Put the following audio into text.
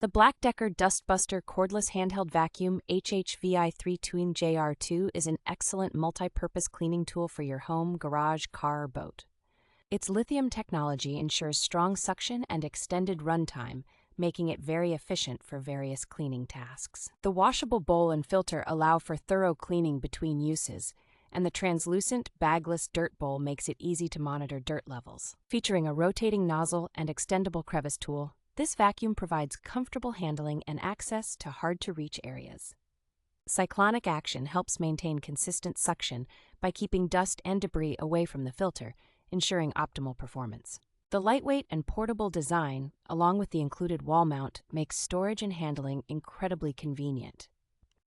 The BLACK+DECKER dustbuster Cordless Handheld Vacuum HHVI320JR02 is an excellent multi-purpose cleaning tool for your home, garage, car, or boat. Its lithium technology ensures strong suction and extended runtime, making it very efficient for various cleaning tasks. The washable bowl and filter allow for thorough cleaning between uses, and the translucent, bagless dirt bowl makes it easy to monitor dirt levels. Featuring a rotating nozzle and extendable crevice tool, this vacuum provides comfortable handling and access to hard-to-reach areas. Cyclonic action helps maintain consistent suction by keeping dust and debris away from the filter, ensuring optimal performance. The lightweight and portable design, along with the included wall mount, makes storage and handling incredibly convenient.